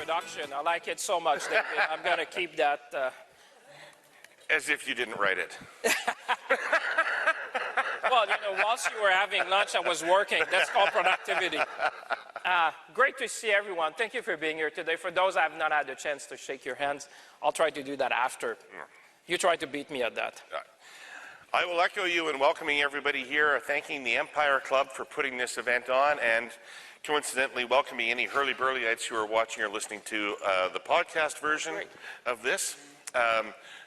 introduction. I like it so much, David. I'm going to keep that. As if you didn't write it. Well, whilst you were having lunch, I was working. That's called productivity. Great to see everyone. Thank you for being here today. For those I have not had the chance to shake your hands, I'll try to do that after. You try to beat me at that. I will echo you in welcoming everybody here, thanking the Empire Club for putting this event on, and coincidentally welcoming any Burlyites who are watching or listening to the podcast version of this.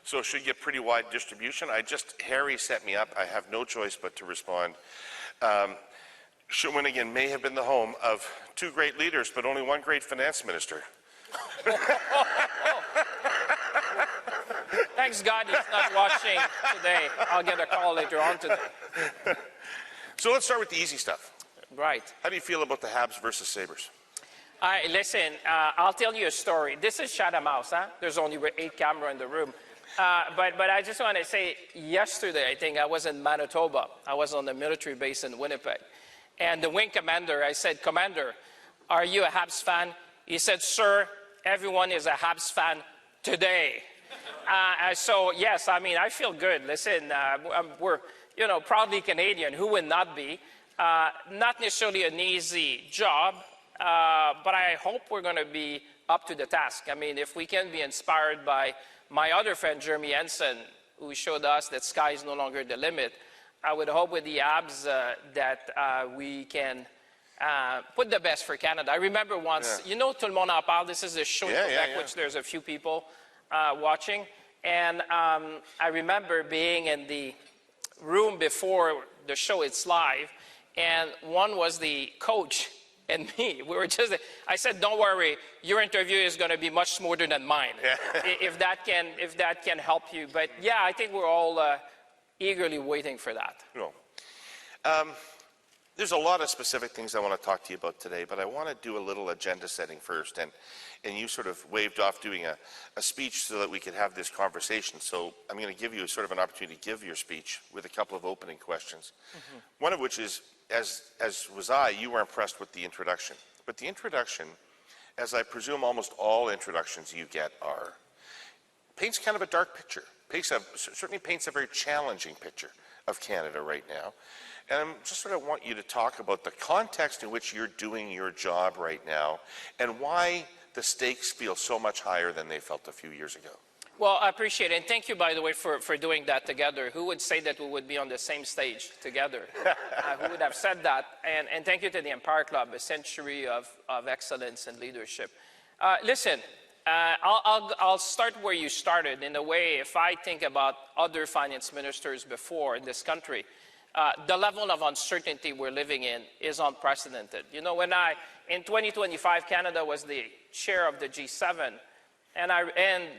So it should get pretty wide distribution. Harry set me up. I have no choice but to respond. Shawinigan may have been the home of two great leaders, but only one great finance minister. Thanks God he's not watching today. I'll get a call later on today. So let's start with the easy stuff. Right. How do you feel about the Habs versus Sabres? Listen, I'll tell you a story. This is Shut a Mouse, huh? There's only 8 cameras in the room. But I just want to say, yesterday, I think I was in Manitoba. I was on the military base in Winnipeg. And the wing commander, I said, "Commander, are you a Habs fan?" He said, "Sir, everyone is a Habs fan today." So, yes, I mean, I feel good. Listen, we're, proudly Canadian. Who would not be? Not necessarily an easy job, but I hope we're going to be up to the task. I mean, if we can be inspired by my other friend, Jeremy Henson, who showed us that sky is no longer the limit, I would hope with the Habs that we can put the best for Canada. I remember once, Tout le monde en parle, this is a show in Quebec, which there's a few people watching. And I remember being in the room before the show, it's live, and one was the coach and me. We were I said, "Don't worry, your interview is going to be much smoother than mine." if that can help you. But yeah, I think we're all eagerly waiting for that. There's a lot of specific things I want to talk to you about today, but I want to do a little agenda setting first. And you sort of waved off doing a speech so that we could have this conversation. So I'm going to give you sort of an opportunity to give your speech with a couple of opening questions. One of which is, as was I, you were impressed with the introduction. But the introduction, as I presume almost all introductions you get are, paints kind of a dark picture. Certainly paints a very challenging picture of Canada right now. And I just sort of want you to talk about the context in which you're doing your job right now and why the stakes feel so much higher than they felt a few years ago. Well, I appreciate it. And thank you, by the way, for doing that together. Who would say that we would be on the same stage together? Who would have said that? And thank you to the Empire Club, a century of excellence and leadership. Listen, I'll start where you started. In a way, if I think about other finance ministers before in this country, the level of uncertainty we're living in is unprecedented. In 2025, Canada was the chair of the G7, and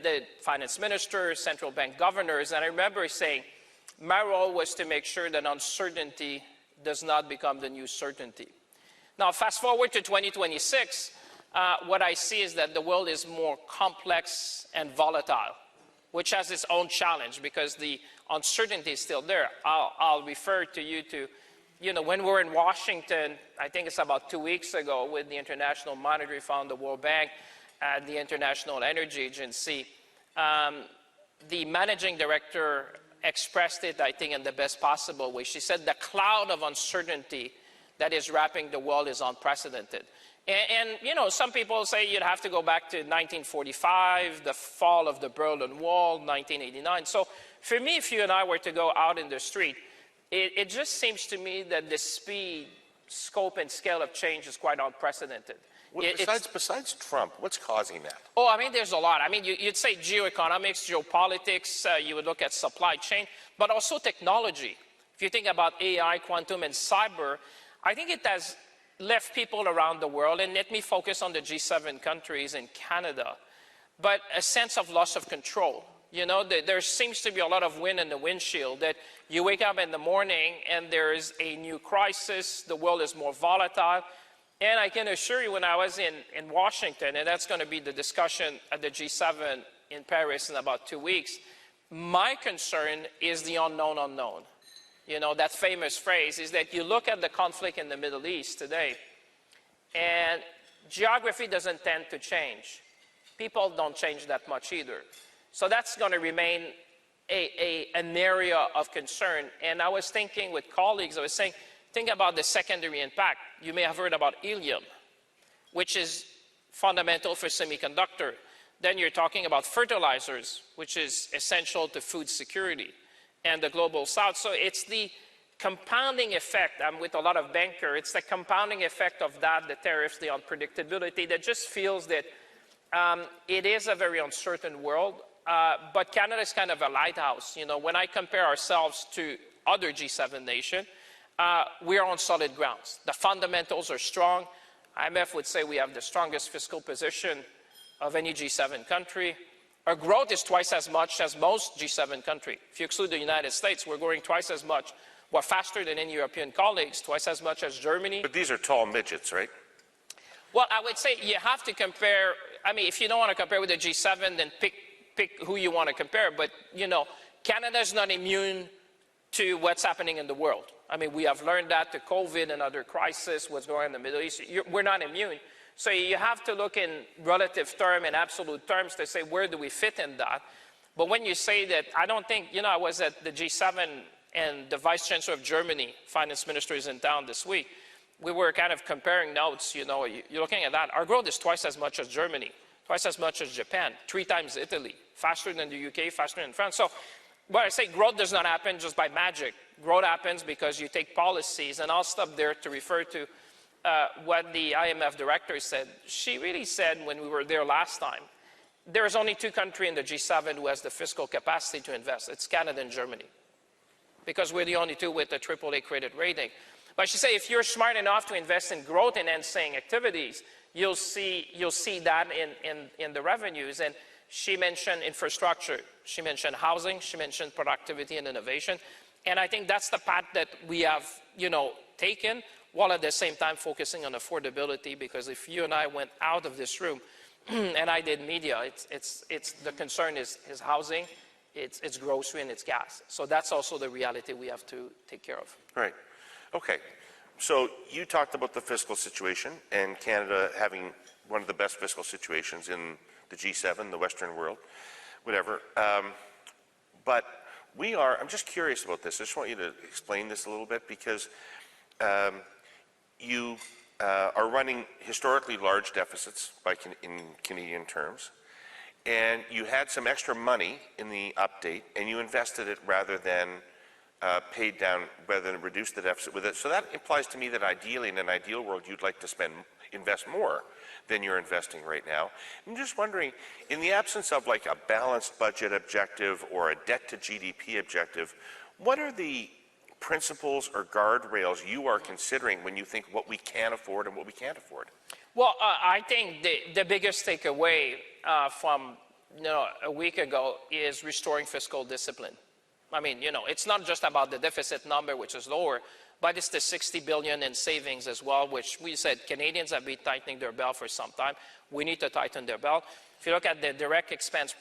the finance ministers, central bank governors, and I remember saying, my role was to make sure that uncertainty does not become the new certainty. Now, fast forward to 2026, what I see is that the world is more complex and volatile, which has its own challenge because the uncertainty is still there. I'll refer to you to, when we were in Washington, I think it's about 2 weeks ago, with the International Monetary Fund, the World Bank, and the International Energy Agency, the managing director expressed it, I think, in the best possible way. She said the cloud of uncertainty that is wrapping the world is unprecedented. And some people say you'd have to go back to 1945, the fall of the Berlin Wall, 1989. So for me, if you and I were to go out in the street, it just seems to me that the speed, scope, and scale of change is quite unprecedented. Well, besides Trump, what's causing that? Oh, I mean, there's a lot. I mean, you'd say geoeconomics, geopolitics, you would look at supply chain, but also technology. If you think about AI, quantum, and cyber, I think it has left people around the world, and let me focus on the G7 countries and Canada, but a sense of loss of control. There seems to be a lot of wind in the windshield, that you wake up in the morning and there is a new crisis, the world is more volatile. And I can assure you, when I was in Washington, and that's going to be the discussion at the G7 in Paris in about 2 weeks, my concern is the unknown unknown. That famous phrase is that you look at the conflict in the Middle East today, and geography doesn't tend to change. people don't change that much either. So that's going to remain an area of concern. And I was thinking with colleagues, I was saying, think about the secondary impact. You may have heard about helium, which is fundamental for semiconductor. Then you're talking about fertilizers, which is essential to food security and the global south. So it's the compounding effect. I'm with a lot of bankers. It's the compounding effect of that, the tariffs, the unpredictability, that just feels that it is a very uncertain world. But Canada is kind of a lighthouse. You know, when I compare ourselves to other G7 nations, we are on solid grounds. The fundamentals are strong. IMF would say we have the strongest fiscal position of any G7 country. Our growth is twice as much as most G7 countries. If you exclude the United States, we're growing twice as much. We're faster than any European colleagues, twice as much as Germany. But these are tall midgets, right? Well, I would say you have to compare. I mean, if you don't want to compare with the G7, then pick who you want to compare. But, you know, Canada is not immune to what's happening in the world. I mean, we have learned that to COVID and other crises, what's going on in the Middle East. We're not immune. So you have to look in relative terms and absolute terms to say, where do we fit in that? But when you say that, I don't think, you know, I was at the G7 and the Vice Chancellor of Germany, Finance Minister, is in town this week. We were kind of comparing notes, you know, you're looking at that. Our growth is twice as much as Germany, twice as much as Japan, 3 times Italy, faster than the UK, faster than France. So when I say growth does not happen just by magic. Growth happens because you take policies, and I'll stop there to refer to what the IMF director said. She really said when we were there last time, there's only 2 countries in the G7 who has the fiscal capacity to invest. It's Canada and Germany, because we're the only 2 with a AAA credit rating. But she said if you're smart enough to invest in growth-enhancing activities, you'll see that in the revenues. And she mentioned infrastructure, she mentioned housing, she mentioned productivity and innovation. And I think that's the path that we have, you know, taken, while at the same time focusing on affordability, because if you and I went out of this room and I did media, it's the concern is housing, it's grocery, and it's gas. So that's also the reality we have to take care of. Right. Okay. So you talked about the fiscal situation and Canada having one of the best fiscal situations in the G7, the Western world, whatever. But I'm just curious about this. I just want you to explain this a little bit, because you are running historically large deficits in Canadian terms, and you had some extra money in the update, and you invested it rather than paid down, rather than reduce the deficit with it. So that implies to me that ideally, in an ideal world, you'd like to invest more than you're investing right now. I'm just wondering, in the absence of like a balanced budget objective or a debt to GDP objective, what are the principles or guardrails you are considering when you think what we can afford and what we can't afford? Well, I think the biggest takeaway from a week ago is restoring fiscal discipline. I mean, you know, it's not just about the deficit number, which is lower, but it's the $60 billion in savings as well, which we said Canadians have been tightening their belt for some time. We need to tighten their belt. If you look at the direct expenses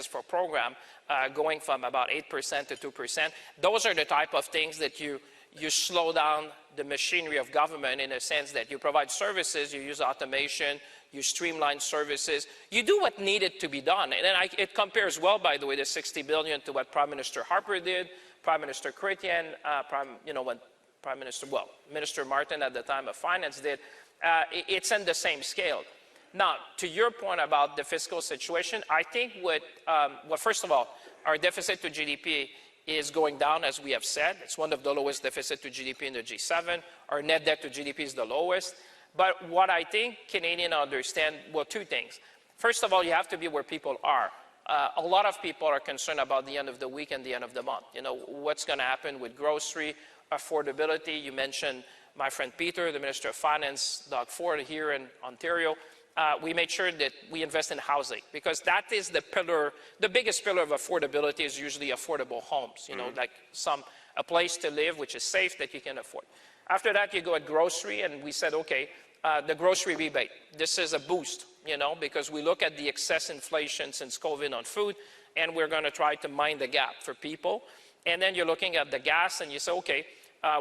for program going from about 8% to 2%, those are the type of things that you slow down the machinery of government, in a sense that you provide services, you use automation, you streamline services, you do what needed to be done. And it compares well, by the way, the $60 billion to what Prime Minister Harper did, Prime Minister Chrétien, Minister Martin at the time of Finance did. It's in the same scale. Now, to your point about the fiscal situation, I think first of all, our deficit to GDP is going down, as we have said. It's one of the lowest deficit to GDP in the G7. Our net debt to GDP is the lowest. But what I think Canadians understand, well, 2 things. First of all, you have to be where people are. A lot of people are concerned about the end of the week and the end of the month. You know, what's going to happen with grocery, affordability. You mentioned my friend Peter, the Minister of Finance, Doug Ford here in Ontario. We made sure that we invest in housing, because that is the pillar. The biggest pillar of affordability is usually affordable homes, you know, like a place to live which is safe, that you can afford. After that, you go at grocery, and we said, okay, the grocery rebate. This is a boost, you know, because we look at the excess inflation since COVID on food, and we're going to try to mind the gap for people. And then you're looking at the gas, and you say, okay,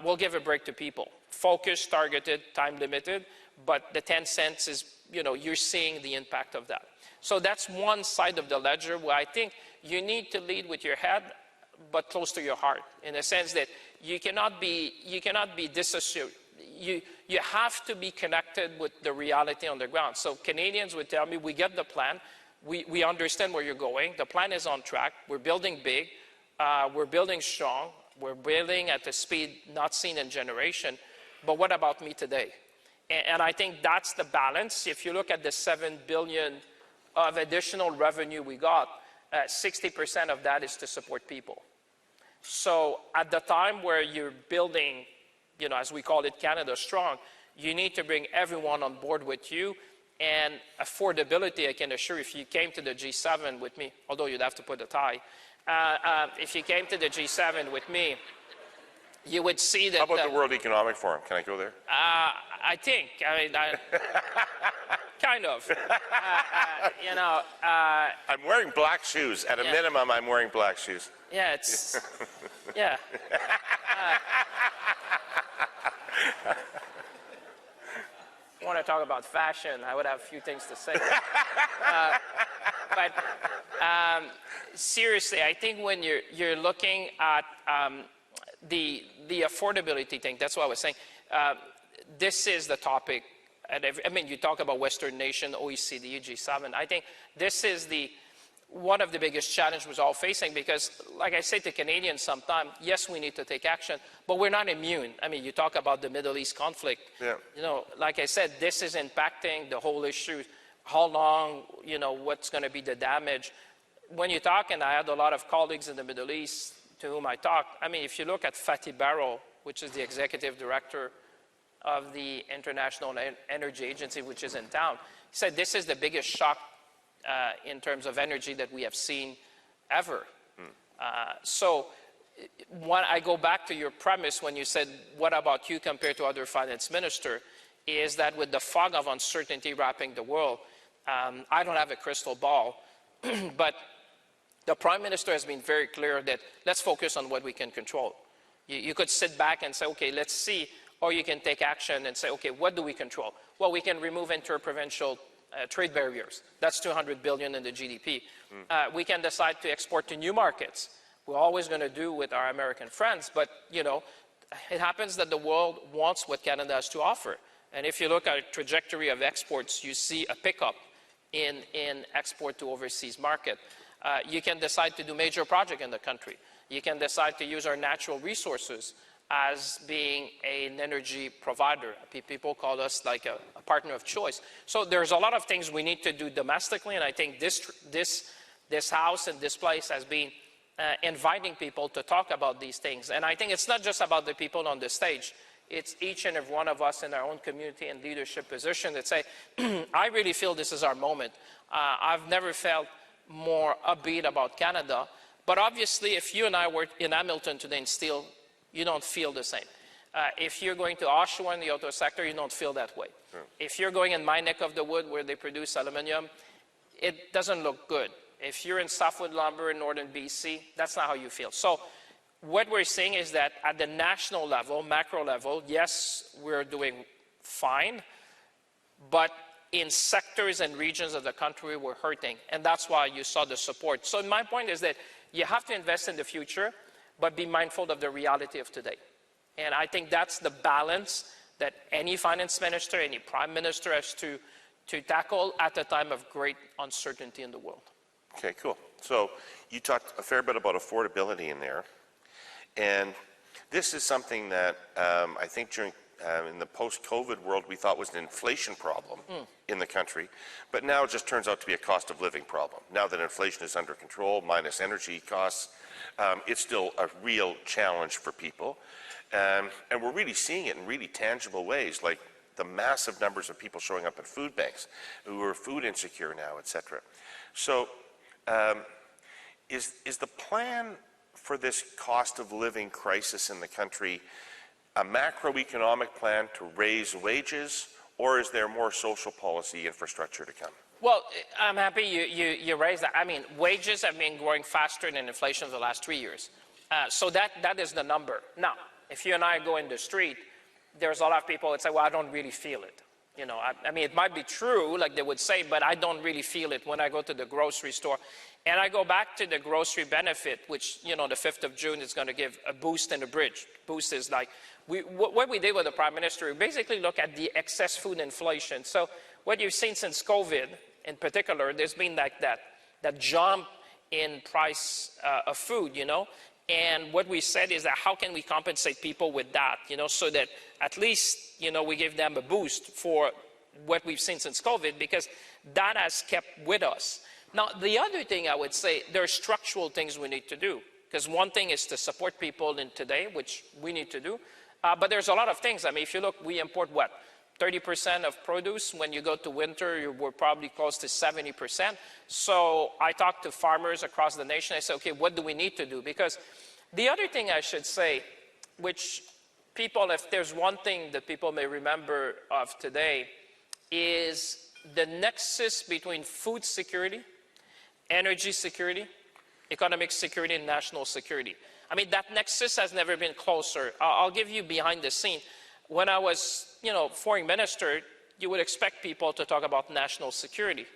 we'll give a break to people. Focused, targeted, time limited, but the 10 cents is you're seeing the impact of that. So that's one side of the ledger where I think you need to lead with your head, but close to your heart, in the sense that you cannot be disassociated. You have to be connected with the reality on the ground. So Canadians would tell me, we get the plan, we understand where you're going, the plan is on track, we're building big, we're building strong, we're building at a speed not seen in generation, but what about me today? And I think that's the balance. If you look at the $7 billion of additional revenue we got, 60% of that is to support people. So at the time where you're building, as we call it, Canada Strong, you need to bring everyone on board with you. And affordability, I can assure you, if you came to the G7 with me, although you'd have to put a tie, if you came to the G7 with me, you would see that... How about the World Economic Forum? Can I go there? I think. Kind of. I'm wearing black shoes. At a minimum, I'm wearing black shoes. Yeah, it's... Yeah. I want to talk about fashion. I would have a few things to say. But seriously, I think when you're looking at the affordability thing, that's what I was saying. This is the topic. You talk about Western nation, OECD, G7. I think this is one of the biggest challenges we're all facing because, like I say to Canadians sometimes, yes, we need to take action, but we're not immune. You talk about the Middle East conflict. Yeah. Like I said, this is impacting the whole issue. How long, what's going to be the damage? When you talk, and I had a lot of colleagues in the Middle East to whom I talked, if you look at Fatih Barrow, which is the executive director of the International Energy Agency, which is in town, he said this is the biggest shock in terms of energy that we have seen ever. So when I go back to your premise when you said, what about you compared to other finance minister, is that with the fog of uncertainty wrapping the world, I don't have a crystal ball, but the Prime Minister has been very clear that let's focus on what we can control. You could sit back and say, okay, let's see, or you can take action and say, okay, what do we control? Well, we can remove interprovincial trade barriers. That's $200 billion in the GDP. We can decide to export to new markets. We're always going to do with our American friends, but it happens that the world wants what Canada has to offer. And if you look at a trajectory of exports, you see a pickup in export to overseas market. You can decide to do major projects in the country. You can decide to use our natural resources as being an energy provider. People call us like a partner of choice. So there's a lot of things we need to do domestically, and I think this House and this place has been inviting people to talk about these things. And I think it's not just about the people on the stage. It's each and every one of us in our own community and leadership position that say, I really feel this is our moment. I've never felt more upbeat about Canada. But obviously, if you and I were in Hamilton today and still, you don't feel the same. If you're going to Oshawa in the auto sector, you don't feel that way. Sure. If you're going in my neck of the wood where they produce aluminum, it doesn't look good. If you're in softwood lumber in northern BC, that's not how you feel. So what we're seeing is that at the national level, macro level, yes, we're doing fine, but in sectors and regions of the country, we're hurting. And that's why you saw the support. So my point is that you have to invest in the future, but be mindful of the reality of today. And I think that's the balance that any finance minister, any prime minister has to tackle at a time of great uncertainty in the world. Okay, cool. So you talked a fair bit about affordability in there. And this is something that I think during in the post-COVID world we thought was an inflation problem in the country, but now it just turns out to be a cost of living problem. Now that inflation is under control, minus energy costs, it's still a real challenge for people. And we're really seeing it in really tangible ways, like the massive numbers of people showing up at food banks who are food insecure now, et cetera. So is the plan for this cost of living crisis in the country a macroeconomic plan to raise wages, or is there more social policy infrastructure to come? Well, I'm happy you raised that. Wages have been growing faster than inflation for the last 3 years. So that is the number. Now, if you and I go in the street, there's a lot of people that say, well, I don't really feel it. You know, I mean, it might be true, like they would say, but I don't really feel it when I go to the grocery store. And I go back to the grocery benefit, which, you know, the 5th of June is going to give a boost and a bridge. Boost is like, what we did with the Prime Minister, we basically look at the excess food inflation. So what you've seen since COVID, in particular, there's been like that jump in price of food, you know. And what we said is that how can we compensate people with that, you know, so that at least, you know, we give them a boost for what we've seen since COVID, because that has kept with us. Now, the other thing I would say, there are structural things we need to do, because one thing is to support people in today, which we need to do, but there's a lot of things. I mean, if you look, we import what? 30% of produce. When you go to winter, we're probably close to 70%. So I talk to farmers across the nation. I say, okay, what do we need to do? Because the other thing I should say, which people, if there's one thing that people may remember of today, is the nexus between food security, energy security, economic security, and national security. I mean, that nexus has never been closer. I'll give you behind the scene. When I was, you know, foreign minister, you would expect people to talk about national security.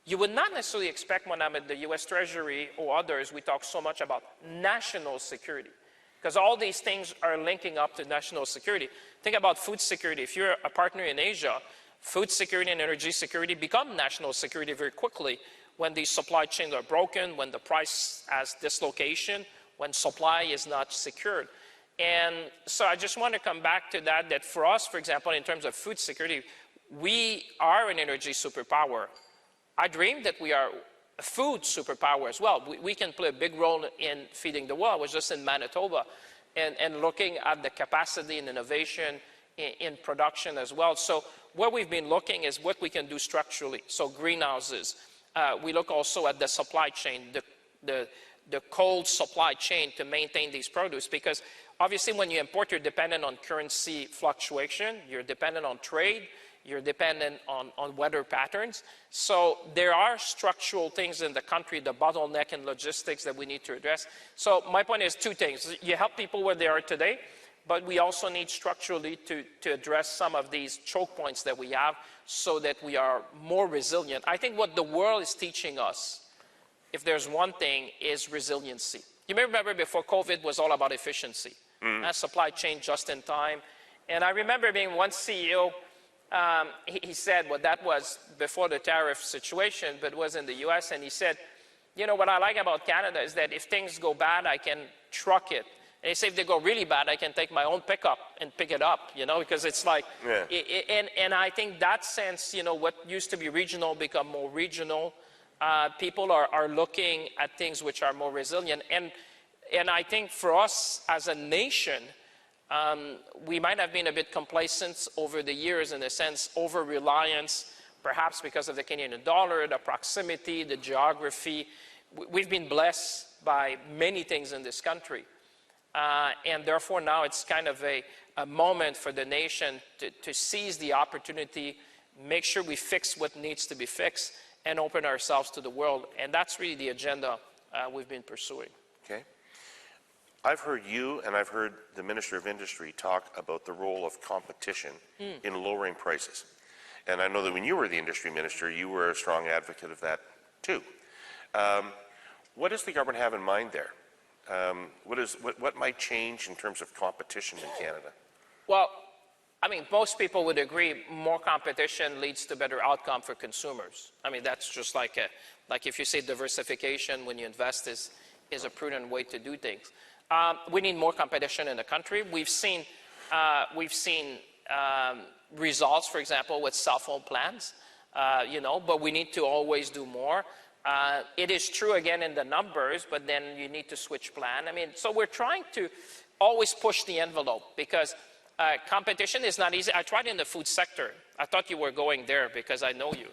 You would not necessarily expect when I'm at the US Treasury or others, we talk so much about national security, because all these things are linking up to national security. Think about food security. If you're a partner in Asia, food security and energy security become national security very quickly when these supply chains are broken, when the price has dislocation, when supply is not secured. And so I just want to come back to that for us, for example, in terms of food security, we are an energy superpower. I dream that we are a food superpower as well. We can play a big role in feeding the world. I was just in Manitoba and looking at the capacity and innovation in production as well. So what we've been looking is what we can do structurally. So greenhouses. We look also at the supply chain, the cold supply chain to maintain these produce, because obviously when you import, you're dependent on currency fluctuation, you're dependent on trade, you're dependent on weather patterns. So there are structural things in the country, the bottleneck in logistics that we need to address. So my point is two things. You help people where they are today, but we also need structurally to address some of these choke points that we have so that we are more resilient. I think what the world is teaching us, if there's one thing, is resiliency. You may remember before COVID was all about efficiency, supply chain just in time. And I remember being one CEO, he said, well, that was before the tariff situation, but was in the US, and he said, you know, what I like about Canada is that if things go bad, I can truck it. And he said, if they go really bad, I can take my own pickup and pick it up, you know, because it's like, and I think that sense, you know, what used to be regional become more regional. People are looking at things which are more resilient. And I think for us as a nation, we might have been a bit complacent over the years, in a sense, over-reliance, perhaps because of the Canadian dollar, the proximity, the geography. We've been blessed by many things in this country. And therefore now it's kind of a moment for the nation to seize the opportunity, make sure we fix what needs to be fixed, and open ourselves to the world. And that's really the agenda we've been pursuing. Okay. I've heard you and I've heard the Minister of Industry talk about the role of competition in lowering prices. And I know that when you were the industry minister, you were a strong advocate of that too. What does the government have in mind there? What might change in terms of competition in Canada? Well, I mean, most people would agree more competition leads to better outcome for consumers. I mean, that's just like if you say diversification when you invest is a prudent way to do things. We need more competition in the country. We've seen results, for example, with cell phone plans, you know, but we need to always do more. It is true, again, in the numbers, but then you need to switch plan. I mean, so we're trying to always push the envelope because competition is not easy. I tried in the food sector. I thought you were going there because I know you.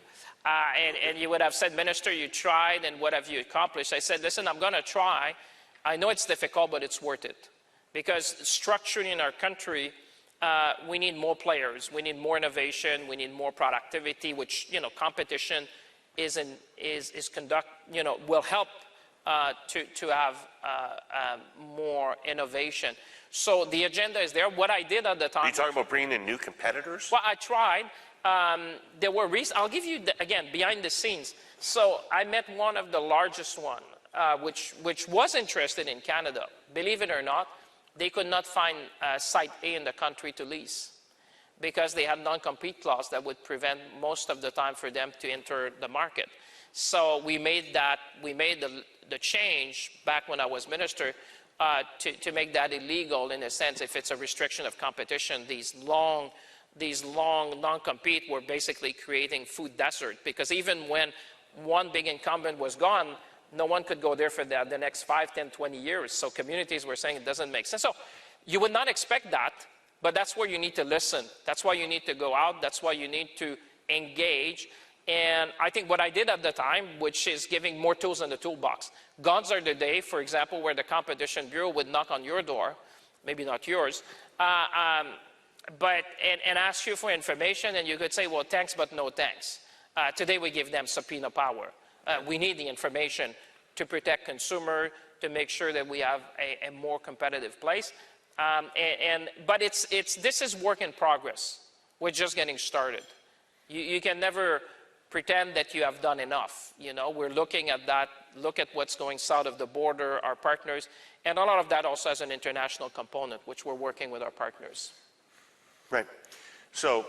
And you would have said, Minister, you tried, and what have you accomplished? I said, listen, I'm going to try. I know it's difficult, but it's worth it. Because structurally in our country, we need more players. We need more innovation. We need more productivity, which, you know, competition will help to have more innovation. So the agenda is there. What I did at the time... Are you talking about bringing in new competitors? Well, I tried, there were reasons. I'll give you, again, behind the scenes. So I met one of the largest one, which was interested in Canada. Believe it or not, they could not find Site A in the country to lease because they had non-compete clause that would prevent most of the time for them to enter the market. So we made the change back when I was minister to make that illegal in a sense. If it's a restriction of competition, these long non-compete were basically creating food desert, because even when one big incumbent was gone, no one could go there for the next 5, 10, 20 years. So communities were saying it doesn't make sense. So you would not expect that, but that's where you need to listen. That's why you need to go out. That's why you need to engage. And I think what I did at the time, which is giving more tools in the toolbox. Guns are the day, for example, where the Competition Bureau would knock on your door, maybe not yours, but ask you for information, and you could say, well, thanks, but no thanks. Today we give them subpoena power. We need the information to protect consumer, to make sure that we have a more competitive place. But this is work in progress. We're just getting started. You can never pretend that you have done enough. You know, we're looking at that, look at what's going south of the border, our partners, and a lot of that also has an international component, which we're working with our partners. Right. So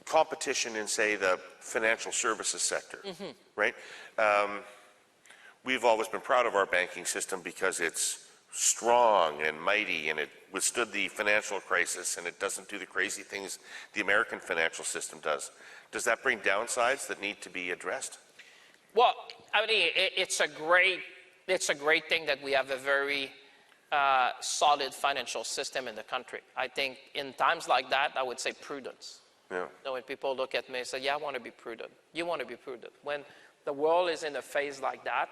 competition in, say, the financial services sector, right? We've always been proud of our banking system because it's strong and mighty, and it withstood the financial crisis, and it doesn't do the crazy things the American financial system does. Does that bring downsides that need to be addressed? Well, I mean, it's a great thing that we have a very solid financial system in the country. I think in times like that, I would say prudence. Yeah. So when people look at me and say, yeah, I want to be prudent. You want to be prudent. When the world is in a phase like that,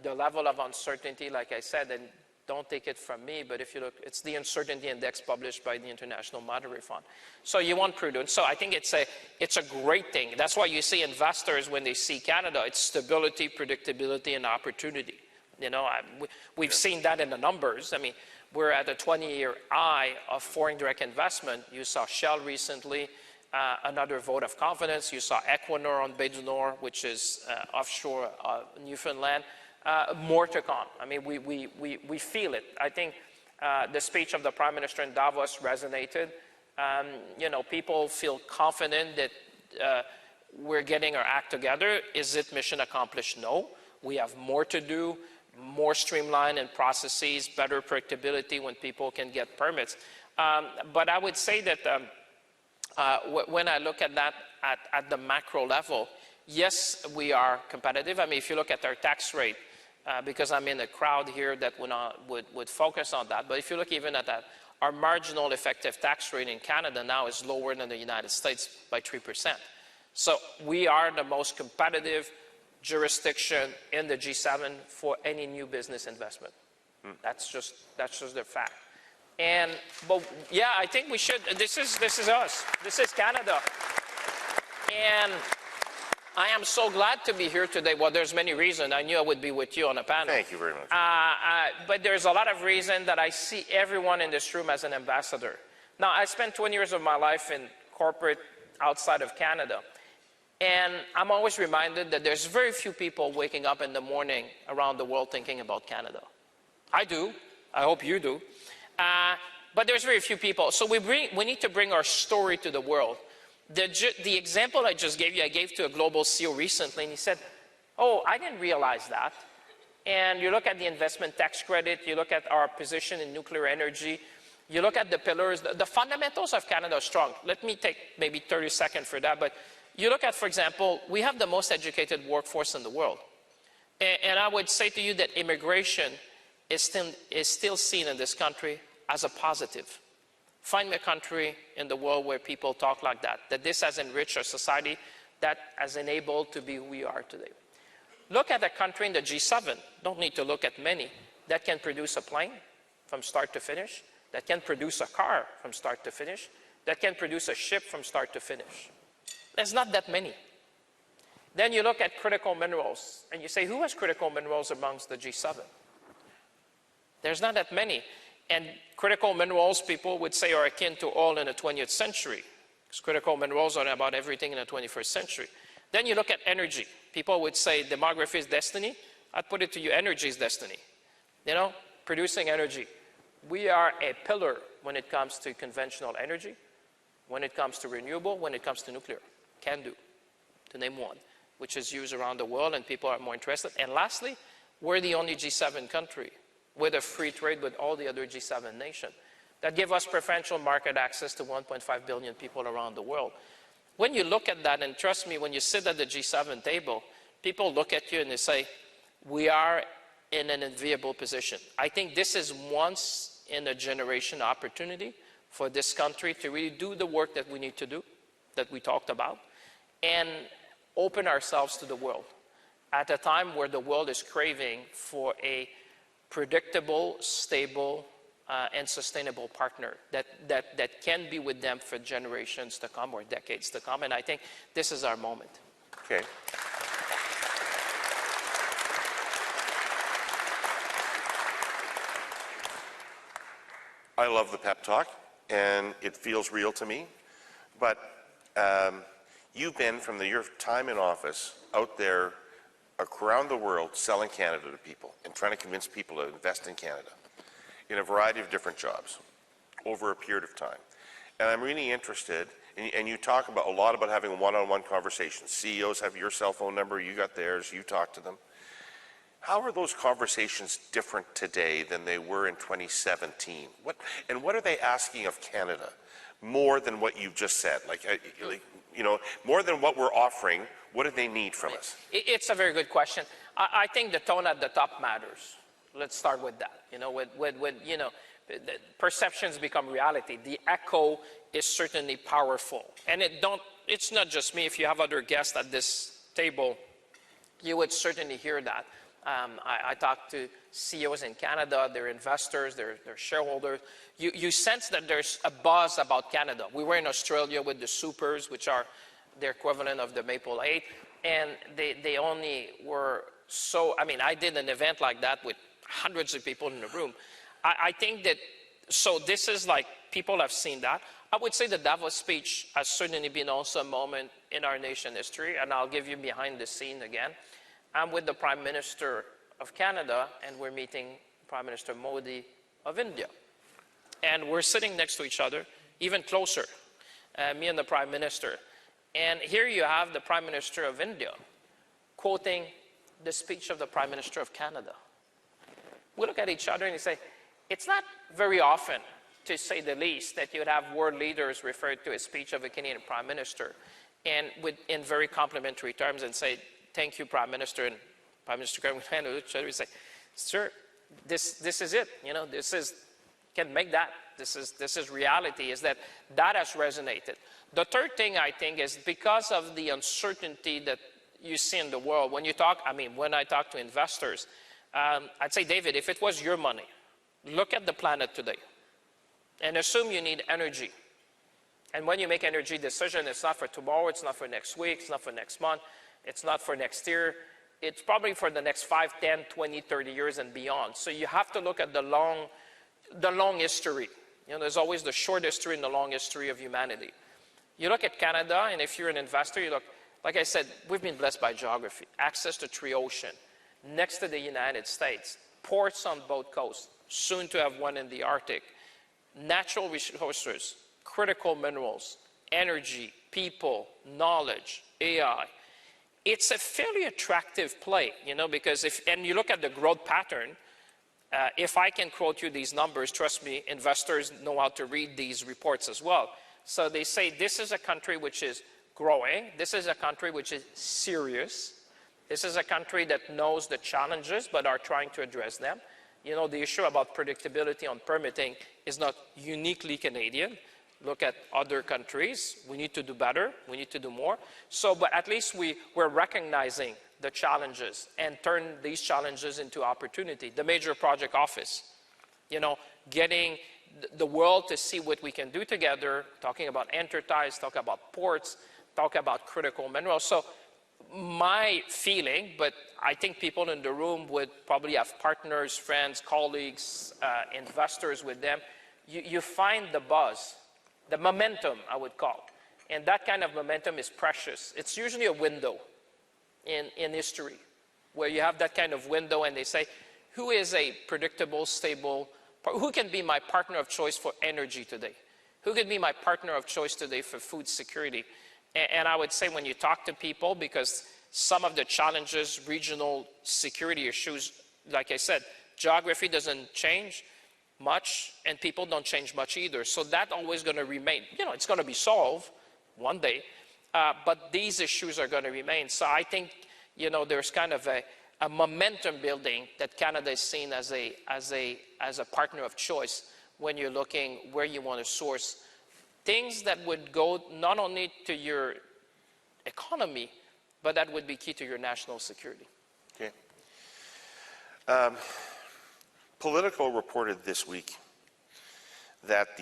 the level of uncertainty, like I said, and don't take it from me, but if you look, it's the uncertainty index published by the International Monetary Fund. So you want prudence. So I think it's a great thing. That's why you see investors, when they see Canada, it's stability, predictability, and opportunity. You know, we've seen that in the numbers. I mean, we're at a 20-year high of foreign direct investment. You saw Shell recently, another vote of confidence. You saw Equinor on Bay du Nord, which is offshore Newfoundland. More to come. I mean, we feel it. I think the speech of the Prime Minister in Davos resonated. You know, people feel confident that we're getting our act together. Is it mission accomplished? No. We have more to do, more streamlined in processes, better predictability when people can get permits. But I would say that when I look at that at the macro level, yes, we are competitive. I mean, if you look at our tax rate, because I'm in a crowd here that would focus on that, but if you look even at that, our marginal effective tax rate in Canada now is lower than the United States by 3%. So we are the most competitive jurisdiction in the G7 for any new business investment. That's just the fact. But yeah, I think we should. This is us. This is Canada. And I am so glad to be here today. Well, there's many reasons. I knew I would be with you on a panel. Thank you very much. But there's a lot of reasons that I see everyone in this room as an ambassador. Now, I spent 20 years of my life in corporate outside of Canada. And I'm always reminded that there's very few people waking up in the morning around the world thinking about Canada. I do. I hope you do. But there's very few people. So we need to bring our story to the world. The example I just gave you, I gave to a global CEO recently, and he said, oh, I didn't realize that. And you look at the investment tax credit, you look at our position in nuclear energy, you look at the pillars, the fundamentals of Canada are strong. Let me take maybe 30 seconds for that. But you look at, for example, we have the most educated workforce in the world. And I would say to you that immigration is still seen in this country as a positive. Find me a country in the world where people talk like that this has enriched our society, that has enabled to be who we are today. Look at a country in the G7, don't need to look at many, that can produce a plane from start to finish, that can produce a car from start to finish, that can produce a ship from start to finish. There's not that many. Then you look at critical minerals, and you say, who has critical minerals amongst the G7? There's not that many. And critical minerals, people would say, are akin to oil in the 20th century. because critical minerals are about everything in the 21st century. Then you look at energy. People would say demography is destiny. I'd put it to you, energy is destiny. You know, producing energy. We are a pillar when it comes to conventional energy, when it comes to renewable, when it comes to nuclear. Can do, to name one, which is used around the world and people are more interested. And lastly, we're the only G7 country with a free trade with all the other G7 nations that give us preferential market access to 1.5 billion people around the world. When you look at that, and trust me, when you sit at the G7 table, people look at you and they say, we are in an enviable position. I think this is once in a generation opportunity for this country to really do the work that we need to do, that we talked about, and open ourselves to the world at a time where the world is craving for a predictable, stable, and sustainable partner that can be with them for generations to come or decades to come. And I think this is our moment. Okay. I love the pep talk, and it feels real to me. But you've been, from your time in office, out there around the world selling Canada to people and trying to convince people to invest in Canada in a variety of different jobs over a period of time. And I'm really interested, and you talk about a lot about having one-on-one conversations. CEOs have your cell phone number, you got theirs, you talk to them. How are those conversations different today than they were in 2017? What are they asking of Canada more than what you've just said? More than what we're offering, what do they need from us? It's a very good question. I think the tone at the top matters. Let's start with that. Perceptions become reality. The echo is certainly powerful. And it's not just me. If you have other guests at this table, you would certainly hear that. I talk to CEOs in Canada, their investors, their shareholders. You sense that there's a buzz about Canada. We were in Australia with the Supers, which are their equivalent of the Maple 8, and they only were so, I did an event like that with hundreds of people in the room. I think that, so this is like, people have seen that. I would say the Davos speech has certainly been also a moment in our nation history, and I'll give you behind the scene again. I'm with the Prime Minister of Canada, and we're meeting Prime Minister Modi of India. And we're sitting next to each other, even closer, me and the Prime Minister. And here you have the Prime Minister of India quoting the speech of the Prime Minister of Canada. We look at each other and we say, it's not very often, to say the least, that you'd have world leaders refer to a speech of a Canadian Prime Minister and in very complimentary terms and say, thank you, Prime Minister. And Prime Minister can look at each other and say, sir, this is it. Can make that. This is reality, is that has resonated. The third thing I think is because of the uncertainty that you see in the world, when I talk to investors, I'd say, David, if it was your money, look at the planet today and assume you need energy. And when you make energy decision, it's not for tomorrow, it's not for next week, it's not for next month, it's not for next year. It's probably for the next 5, 10, 20, 30 years and beyond. So you have to look at the long history. There's always the short history and the long history of humanity. You look at Canada, and if you're an investor, you look, like I said, we've been blessed by geography, access to 3 oceans, next to the United States, ports on both coasts, soon to have one in the Arctic, natural resources, critical minerals, energy, people, knowledge, AI. It's a fairly attractive play, because and you look at the growth pattern, if I can quote you these numbers, trust me, investors know how to read these reports as well. So they say this is a country which is growing. This is a country which is serious. This is a country that knows the challenges but are trying to address them. The issue about predictability on permitting is not uniquely Canadian. Look at other countries. We need to do better. We need to do more. But at least we're recognizing the challenges and turn these challenges into opportunity. The major project office, getting the world to see what we can do together, talking about enterprise, talk about ports, talk about critical minerals. So my feeling, but I think people in the room would probably have partners, friends, colleagues, investors with them. You find the buzz, the momentum, I would call, And that kind of momentum is precious. It's usually a window in history where you have that kind of window and they say, who is a predictable, stable, who can be my partner of choice for energy today? Who can be my partner of choice today for food security? And I would say when you talk to people, because some of the challenges, regional security issues, like I said, geography doesn't change much and people don't change much either. So that's always going to remain. You know, it's going to be solved one day, but these issues are going to remain. So I think, you know, there's kind of a momentum building that Canada is seen as a partner of choice when you're looking where you want to source things that would go not only to your economy, but that would be key to your national security. Okay. Politico reported this week that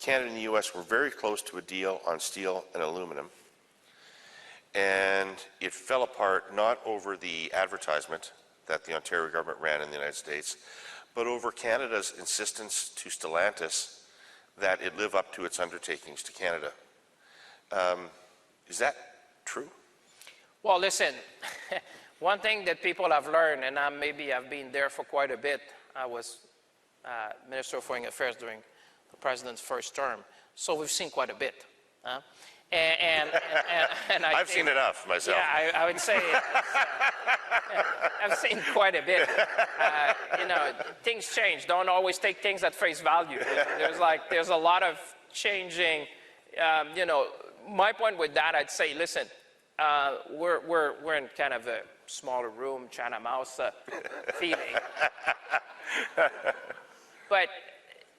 Canada and the U.S. were very close to a deal on steel and aluminum, and it fell apart not over the advertisement that the Ontario government ran in the United States, but over Canada's insistence to Stellantis that it live up to its undertakings to Canada. Is that true? Well, listen, one thing that people have learned, and maybe I've been there for quite a bit, I was Minister of Foreign Affairs during the President's first term, so we've seen quite a bit. And I've seen enough myself. Yeah, I would say I've seen quite a bit. You know, things change. Don't always take things at face value. There's a lot of changing. You know, my point with that, I'd say, listen, we're in kind of a smaller room, China mouse feeling. But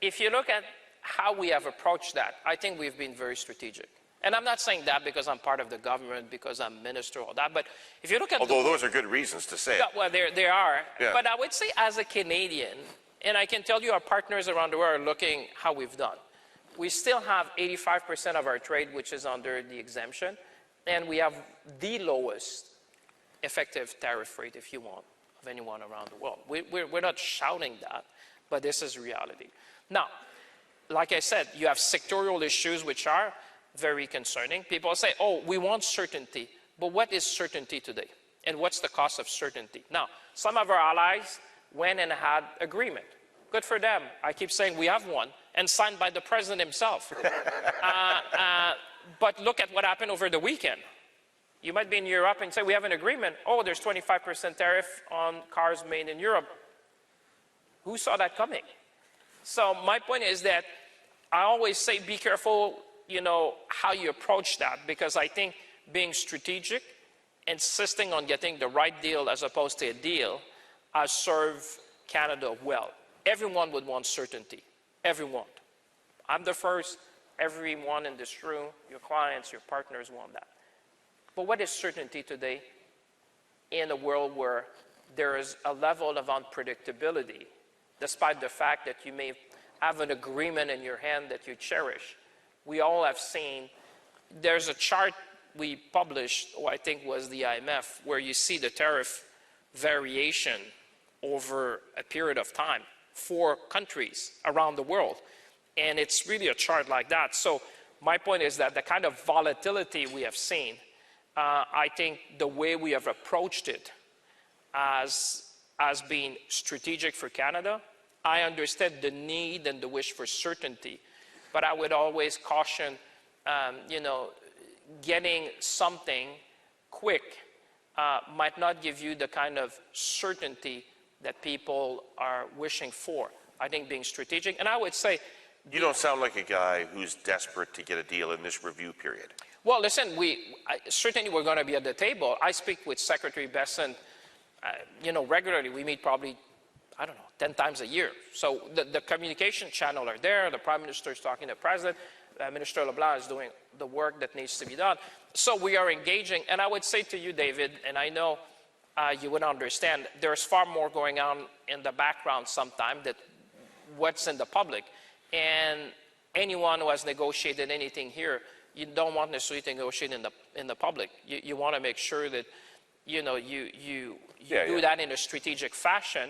if you look at how we have approached that, I think we've been very strategic. And I'm not saying that because I'm part of the government, because I'm minister, or that. But if you look at although those are good reasons to say it. Well, there are. Yeah. But I would say as a Canadian, and I can tell you our partners around the world are looking how we've done. We still have 85% of our trade which is under the exemption, and we have the lowest effective tariff rate, if you want, of anyone around the world. We're not shouting that, but this is reality. Now, like I said, you have sectorial issues which are very concerning. People say, oh, we want certainty. But what is certainty today? And what's the cost of certainty? Now, some of our allies went and had agreement. Good for them. I keep saying we have one, and signed by the President himself. But look at what happened over the weekend. You might be in Europe and say, we have an agreement. Oh, there's 25% tariff on cars made in Europe. Who saw that coming? So my point is that I always say be careful, you know, how you approach that, because I think being strategic, insisting on getting the right deal as opposed to a deal, has served Canada well. Everyone would want certainty. Everyone. I'm the first. Everyone in this room, your clients, your partners want that. But what is certainty today in a world where there is a level of unpredictability, despite the fact that you may have an agreement in your hand that you cherish? We all have seen, there's a chart we published, or I think was the IMF, where you see the tariff variation over a period of time for countries around the world. And it's really a chart like that. So my point is that the kind of volatility we have seen, I think the way we have approached it as being strategic for Canada, I understand the need and the wish for certainty, but I would always caution, you know, getting something quick might not give you the kind of certainty that people are wishing for. I think being strategic, and I would say... You don't sound like a guy who's desperate to get a deal in this review period. Well, listen, certainly we're going to be at the table. I speak with Secretary Besson, you know, regularly. We meet probably, I don't know, 10 times a year. So the communication channel are there. The Prime Minister is talking to the President. Minister LeBlanc is doing the work that needs to be done. So we are engaging. And I would say to you, David, and I know you would understand, there's far more going on in the background sometimes than what's in the public. And anyone who has negotiated anything here, you don't want necessarily to negotiate in the public. You want to make sure that, you know, you do that in a strategic fashion.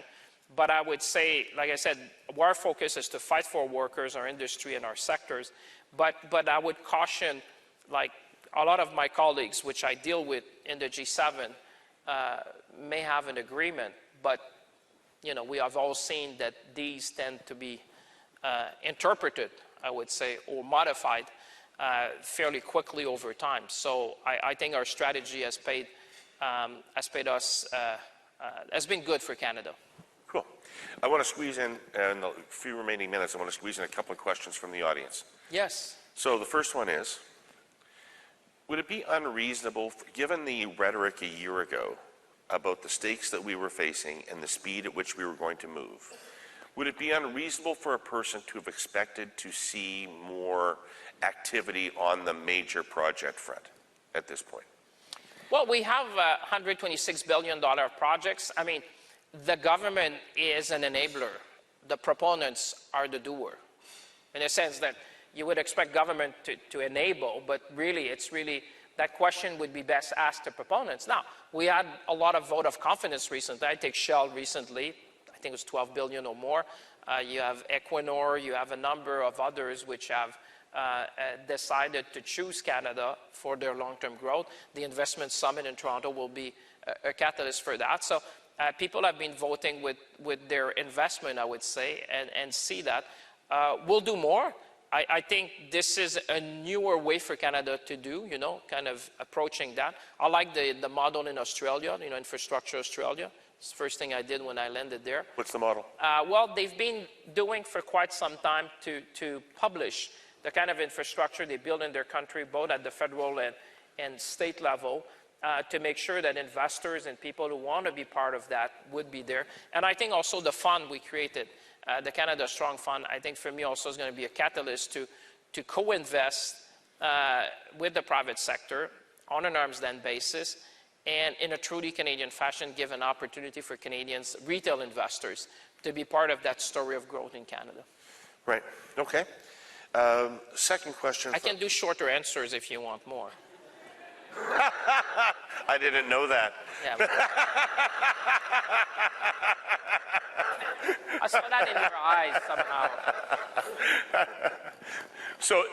But I would say, like I said, our focus is to fight for workers, our industry, and our sectors. But I would caution like a lot of my colleagues, which I deal with in the G7, may have an agreement, but we have all seen that these tend to be interpreted, I would say, or modified fairly quickly over time. So I think our strategy has been good for Canada. Cool. I want to squeeze in the few remaining minutes, I want to squeeze in a couple of questions from the audience. Yes. So the first one is, would it be unreasonable, given the rhetoric a year ago about the stakes that we were facing and the speed at which we were going to move, would it be unreasonable for a person to have expected to see more activity on the major project front at this point? Well, we have $126 billion projects. I mean, the government is an enabler. The proponents are the doer, in a sense that you would expect government to enable, but really, that question would be best asked to proponents. Now, we had a lot of vote of confidence recently. I take Shell recently, I think it was 12 billion or more. You have Equinor, you have a number of others which have decided to choose Canada for their long-term growth. The Investment Summit in Toronto will be a catalyst for that. So people have been voting with their investment, I would say, and see that. We'll do more. I think this is a newer way for Canada to do, kind of approaching that. I like the model in Australia, Infrastructure Australia. It's the first thing I did when I landed there. What's the model? Well, they've been doing for quite some time to publish the kind of infrastructure they build in their country, both at the federal and state level, to make sure that investors and people who want to be part of that would be there. And I think also the fund we created, the Canada Strong Fund, I think for me also is going to be a catalyst to co-invest with the private sector on an arm's length basis and in a truly Canadian fashion, give an opportunity for Canadians, retail investors, to be part of that story of growth in Canada. Right. Okay. Second question. I can do shorter answers if you want more. I didn't know that. Yeah. I saw that in your eyes somehow. So,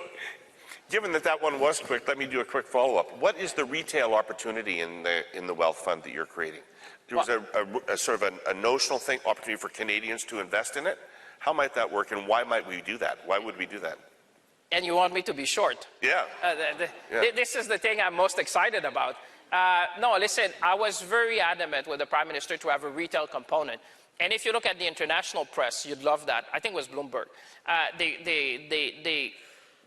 given that one was quick, let me do a quick follow-up. What is the retail opportunity in the wealth fund that you're creating? There was a sort of a notional thing, opportunity for Canadians to invest in it. How might that work, and why might we do that? Why would we do that? And you want me to be short? Yeah. This is the thing I'm most excited about. No, listen, I was very adamant with the Prime Minister to have a retail component. And if you look at the international press, you'd love that. I think it was Bloomberg.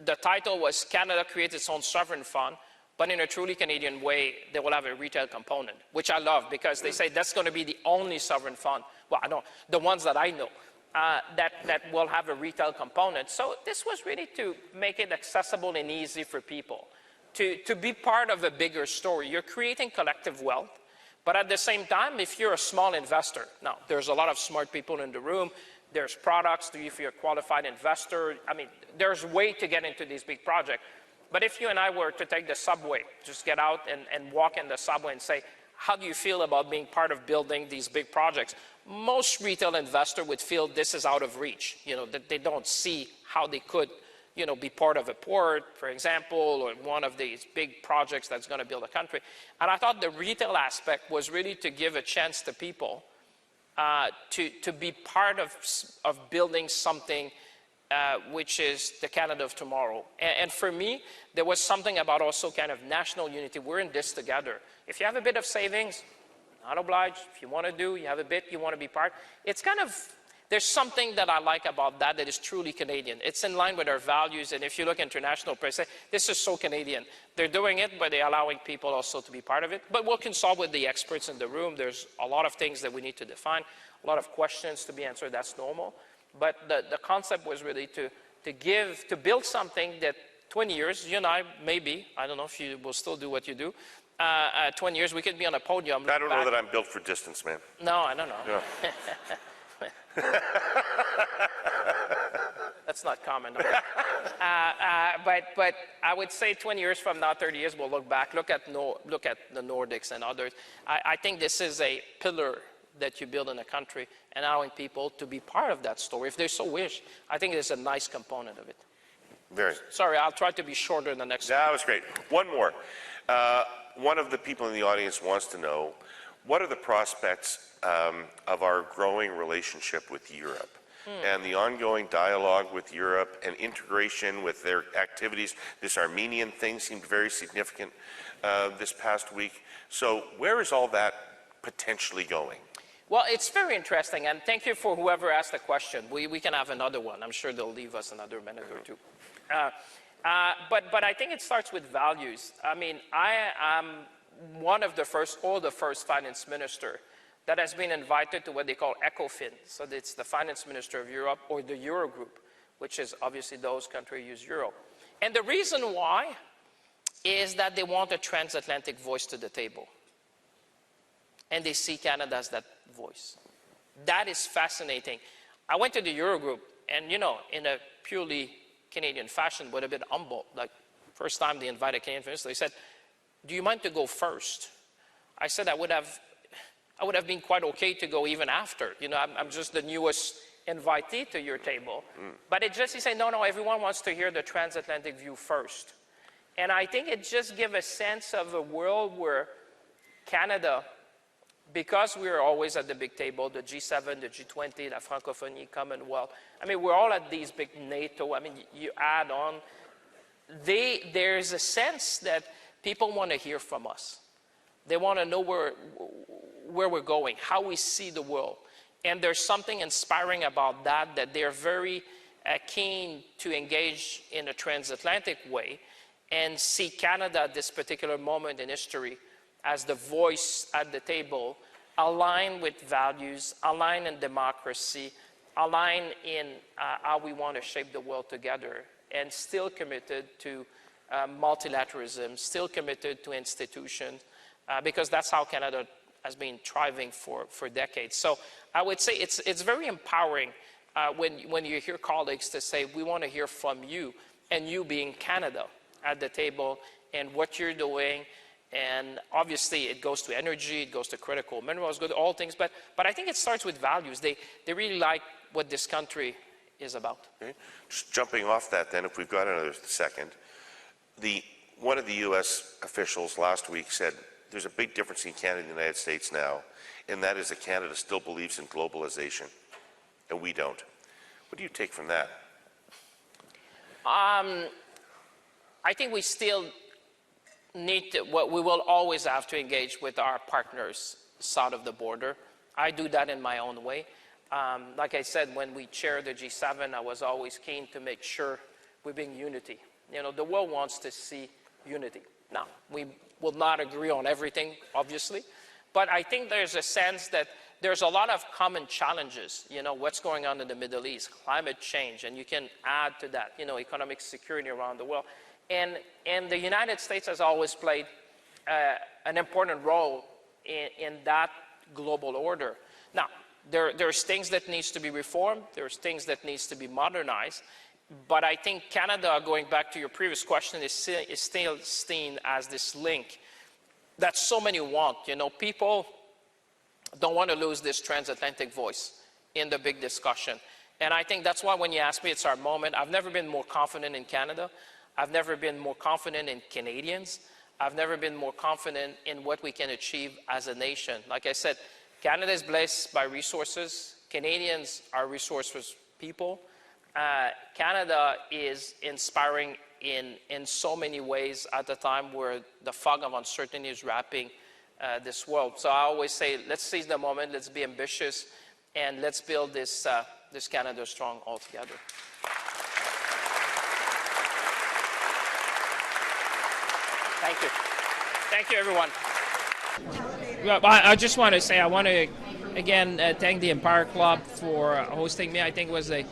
The title was Canada Creates Its Own Sovereign Fund, but in a truly Canadian way, they will have a retail component, which I love because they say that's going to be the only sovereign fund. Well, I don't, the ones that I know. That will have a retail component. So this was really to make it accessible and easy for people to be part of a bigger story. You're creating collective wealth, but at the same time, if you're a small investor, now there's a lot of smart people in the room, there's products, if you're a qualified investor, I mean, there's a way to get into these big projects. But if you and I were to take the subway, just get out and walk in the subway and say, how do you feel about being part of building these big projects? Most retail investors would feel this is out of reach, that they don't see how they could, be part of a port, for example, or one of these big projects that's going to build a country. And I thought the retail aspect was really to give a chance to people to be part of building something which is the Canada of tomorrow. And for me, there was something about also kind of national unity. We're in this together. If you have a bit of savings, not obliged. If you want to do, you have a bit, you want to be part. It's kind of, there's something that I like about that is truly Canadian. It's in line with our values. And if you look international press, this is so Canadian. They're doing it, but they're allowing people also to be part of it. But we'll consult with the experts in the room. There's a lot of things that we need to define, a lot of questions to be answered. That's normal. But the concept was really to build something that 20 years, you and I, maybe, I don't know if you will still do what you do, 20 years, we could be on a podium. I don't know that I'm built for distance, man. No, I don't know. Yeah. That's not common. But I would say 20 years from now, 30 years, we'll look back, look at the Nordics and others. I think this is a pillar that you build in a country and allowing people to be part of that story if they so wish. I think it's a nice component of it. Very. Sorry, I'll try to be shorter in the next. That was great. One more. One of the people in the audience wants to know, what are the prospects of our growing relationship with Europe and the ongoing dialogue with Europe and integration with their activities? This Armenian thing seemed very significant this past week. So where is all that potentially going? Well, it's very interesting, and thank you for whoever asked the question. We can have another one. I'm sure they'll leave us another minute or two. But I think it starts with values. I mean, I am one of the first, or the first finance minister that has been invited to what they call ECOFIN. So it's the finance minister of Europe, or the Eurogroup, which is obviously those countries use euro. And the reason why is that they want a transatlantic voice to the table. And they see Canada as that voice. That is fascinating. I went to the Eurogroup, and you know, in a purely Canadian fashion, but a bit humble. Like, first time they invited a Canadian minister, they said, "Do you mind to go first?" I said I would have been quite okay to go even after. You know, I'm just the newest invitee to your table. But it just, he said, no, everyone wants to hear the transatlantic view first. And I think it just gives a sense of a world where Canada, because we're always at the big table, the G7, the G20, la Francophonie, Commonwealth. I mean, we're all at these big NATO. I mean, you add on. There's a sense that people want to hear from us. They want to know where we're going, how we see the world. And there's something inspiring about that, that they're very keen to engage in a transatlantic way and see Canada at this particular moment in history as the voice at the table, aligned with values, aligned in democracy, aligned in how we want to shape the world together, and still committed to multilateralism, still committed to institutions, because that's how Canada has been thriving for decades. So I would say it's very empowering when you hear colleagues to say, we want to hear from you, and you being Canada at the table, and what you're doing. And obviously, it goes to energy, it goes to critical minerals, goes to all things. But I think it starts with values. They really like what this country is about. Okay. Just jumping off that then, if we've got another second. One of the U.S. officials last week said there's a big difference in Canada and the United States now, and that is that Canada still believes in globalization, and we don't. What do you take from that? I think we still need to, we will always have to engage with our partners south of the border. I do that in my own way. Like I said, when we chaired the G7, I was always keen to make sure we bring unity. You know, the world wants to see unity. Now, we will not agree on everything, obviously, but I think there's a sense that there's a lot of common challenges. You know, what's going on in the Middle East, climate change, and you can add to that, you know, economic security around the world. And the United States has always played an important role in that global order. Now, there's things that needs to be reformed, there's things that needs to be modernized, but I think Canada, going back to your previous question, is still seen as this link that so many want. You know, people don't want to lose this transatlantic voice in the big discussion. And I think that's why when you ask me, it's our moment. I've never been more confident in Canada. I've never been more confident in Canadians. I've never been more confident in what we can achieve as a nation. Like I said, Canada is blessed by resources. Canadians are resourceless people. Canada is inspiring in so many ways at a time where the fog of uncertainty is wrapping this world. So I always say, let's seize the moment, let's be ambitious, and let's build this Canada strong all together. Thank you. Thank you, everyone. Well, I just want to say, I want to, again, thank the Empire Club for hosting me. I think it was a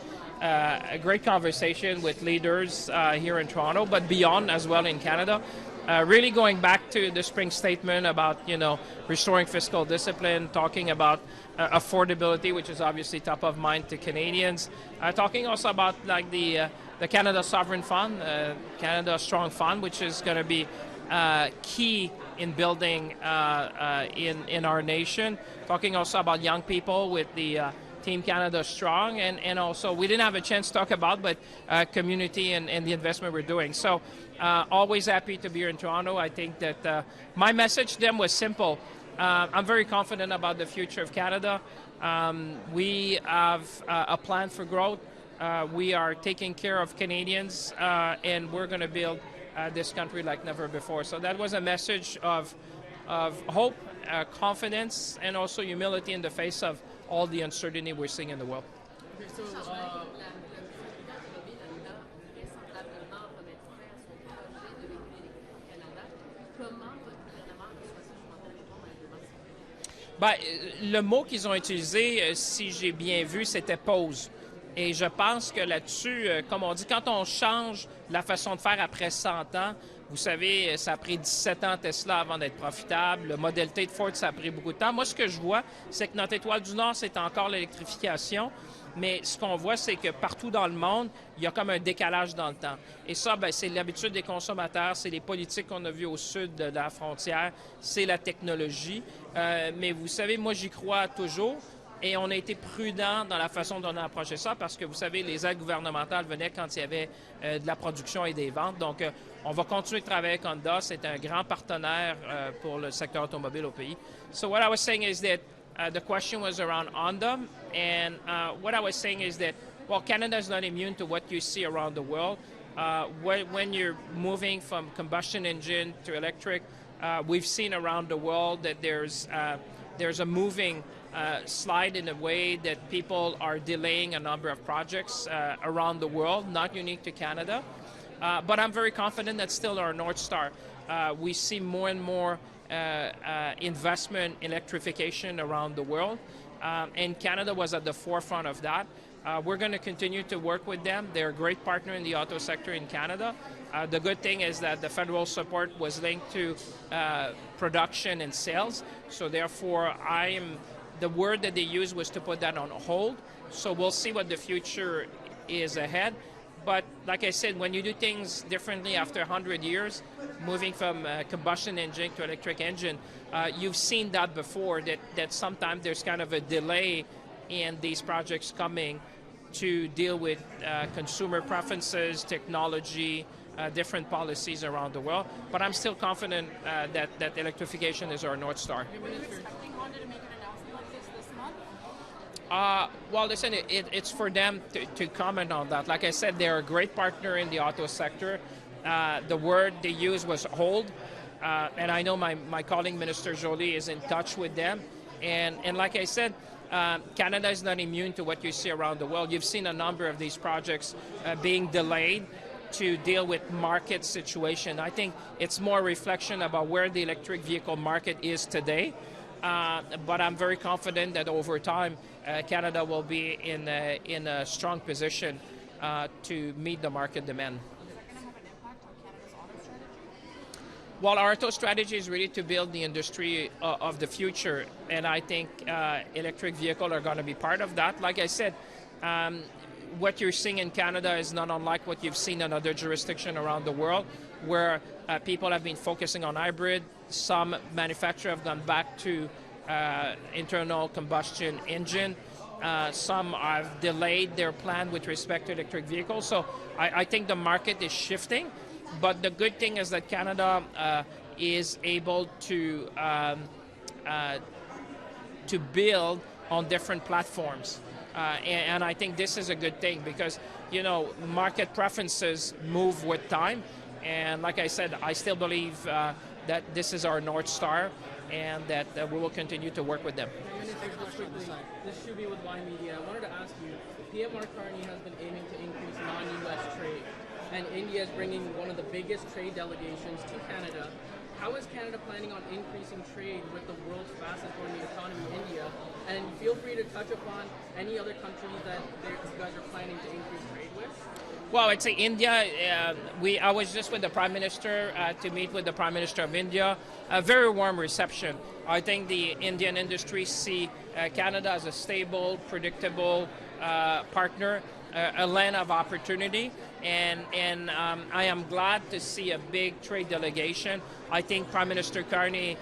great conversation with leaders here in Toronto, but beyond as well in Canada. Really going back to the spring statement about, you know, restoring fiscal discipline, talking about affordability, which is obviously top of mind to Canadians. Talking also about like the Canada Sovereign Fund, Canada Strong Fund, which is going to be key in building in our nation. Talking also about young people with the Team Canada strong, and also we didn't have a chance to talk about, but community and the investment we're doing. So always happy to be here in Toronto. I think that my message to them was simple. I'm very confident about the future of Canada. We have a plan for growth. We are taking care of Canadians, and we're going to build this country like never before. So that was a message of hope, confidence, and also humility in the face of all the uncertainty we're seeing in the world. Okay, so, Ben, le mot qu'ils ont utilisé, si j'ai bien vu, c'était pause. Et je pense que là-dessus, comme on dit, quand on change la façon de faire après 100 ans, vous savez, ça a pris 17 ans Tesla avant d'être profitable. Le Model T de Ford, ça a pris beaucoup de temps. Moi, ce que je vois, c'est que notre étoile du Nord, c'est encore l'électrification. Mais ce qu'on voit, c'est que partout dans le monde, il y a comme un décalage dans le temps. Et ça, ben, c'est l'habitude des consommateurs, c'est les politiques qu'on a vues au sud de la frontière, c'est la technologie. Mais vous savez, moi, j'y crois toujours. Et on a été prudent dans la façon dont on a approché ça parce que, vous savez, les aides gouvernementales venaient quand il y avait de la production et des ventes. Donc, on va continuer de travailler avec Honda. C'est un grand partenaire pour le secteur automobile au pays. So what I was saying is that the question was around Honda. And what I was saying is that, well, Canada is not immune to what you see around the world. When you're moving from combustion engine to electric, we've seen around the world that there's a moving slide in a way that people are delaying a number of projects around the world, not unique to Canada. But I'm very confident that's still our North Star. We see more and more investment in electrification around the world, and Canada was at the forefront of that. We're going to continue to work with them. They're a great partner in the auto sector in Canada. The good thing is that the federal support was linked to production and sales, so therefore the word that they used was to put that on hold. So we'll see what the future is ahead. But like I said, when you do things differently after 100 years, moving from combustion engine to electric engine, you've seen that before, that sometimes there's kind of a delay in these projects coming to deal with consumer preferences, technology, different policies around the world. But I'm still confident that electrification is our North Star. Well, listen, it's for them to comment on that. Like I said, they're a great partner in the auto sector. The word they used was hold. And I know my colleague, Minister Joly, is in touch with them. And like I said, Canada is not immune to what you see around the world. You've seen a number of these projects being delayed to deal with market situation. I think it's more a reflection about where the electric vehicle market is today. But I'm very confident that over time, Canada will be in a strong position to meet the market demand. Well, our auto strategy is really to build the industry of the future, and I think electric vehicles are going to be part of that. Like I said, what you're seeing in Canada is not unlike what you've seen in other jurisdictions around the world, where people have been focusing on hybrid. Some manufacturers have gone back to internal combustion engine. Some have delayed their plan with respect to electric vehicles. So I think the market is shifting. But the good thing is that Canada is able to build on different platforms. And I think this is a good thing because, you know, market preferences move with time. And like I said, I still believe that this is our North Star and that we will continue to work with them. This should be with Y Media. I wanted to ask you, PM Mark Carney has been aiming to increase non-U.S. trade, and India is bringing one of the biggest trade delegations to Canada. How is Canada planning on increasing trade with the world's fastest growing economy, India? And feel free to touch upon any other countries that you guys are planning to increase trade with. Well, I'd say India. I was just with the Prime Minister to meet with the Prime Minister of India. A very warm reception. I think the Indian industry see Canada as a stable, predictable partner, a land of opportunity, and I am glad to see a big trade delegation. I think Prime Minister Carney,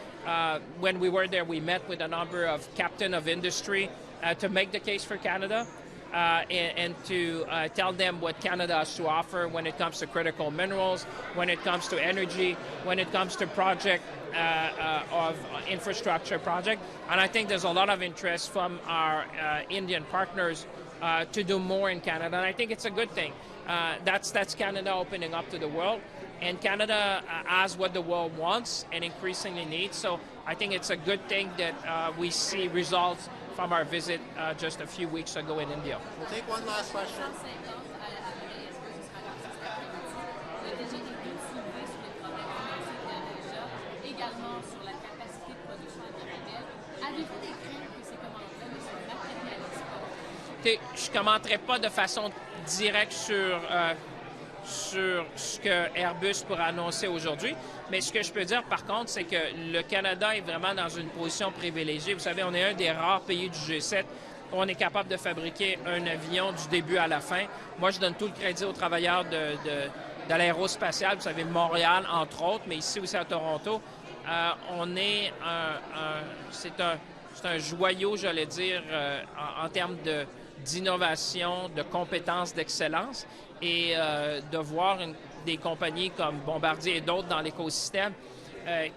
when we were there, we met with a number of captain of industry to make the case for Canada. And to tell them what Canada has to offer when it comes to critical minerals, when it comes to energy, when it comes to project of infrastructure project. And I think there's a lot of interest from our Indian partners to do more in Canada. And I think it's a good thing. That's Canada opening up to the world. And Canada has what the world wants and increasingly needs. So I think it's a good thing that we see results from our visit just a few weeks ago in India. We'll take one last question. Je ne commenterai pas de façon directe sur ce que Airbus pourra annoncer aujourd'hui. Mais ce que je peux dire, par contre, c'est que le Canada est vraiment dans une position privilégiée. Vous savez, on est un des rares pays du G7 où on est capable de fabriquer un avion du début à la fin. Moi, je donne tout le crédit aux travailleurs de l'aérospatiale. Vous savez, Montréal, entre autres, mais ici aussi à Toronto. On est c'est un joyau, j'allais dire, en termes d'innovation, de compétences, d'excellence. Et de voir des compagnies comme Bombardier et d'autres dans l'écosystème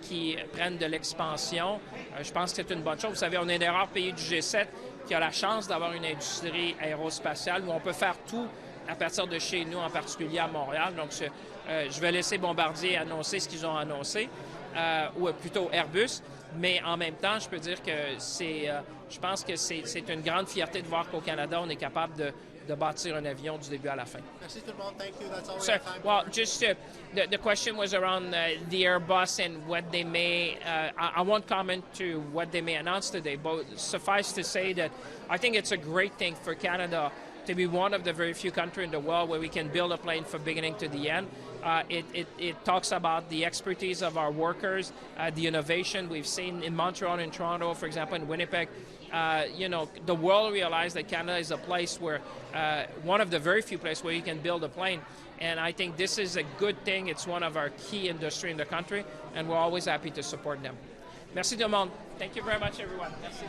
qui prennent de l'expansion, je pense que c'est une bonne chose. Vous savez, on est un des rares pays du G7 qui a la chance d'avoir une industrie aérospatiale où on peut faire tout à partir de chez nous, en particulier à Montréal. Donc, je vais laisser Bombardier annoncer ce qu'ils ont annoncé, ou plutôt Airbus. Mais en même temps, je peux dire que je pense que c'est une grande fierté de voir qu'au Canada, on est capable de bâtir un avion du début à la fin. Merci tout le monde. Thank you. That's all we So, have time well, for. just the question was around the Airbus and what they may. I won't comment to what they may announce today, but suffice to say that I think it's a great thing for Canada to be one of the very few countries in the world where we can build a plane from beginning to the end. It talks about the expertise of our workers, the innovation we've seen in Montreal and Toronto, for example, in Winnipeg. The world realized that Canada is a place where, one of the very few places where you can build a plane. And I think this is a good thing. It's one of our key industry in the country, and we're always happy to support them. Merci tout le monde. Thank you very much, everyone. Merci.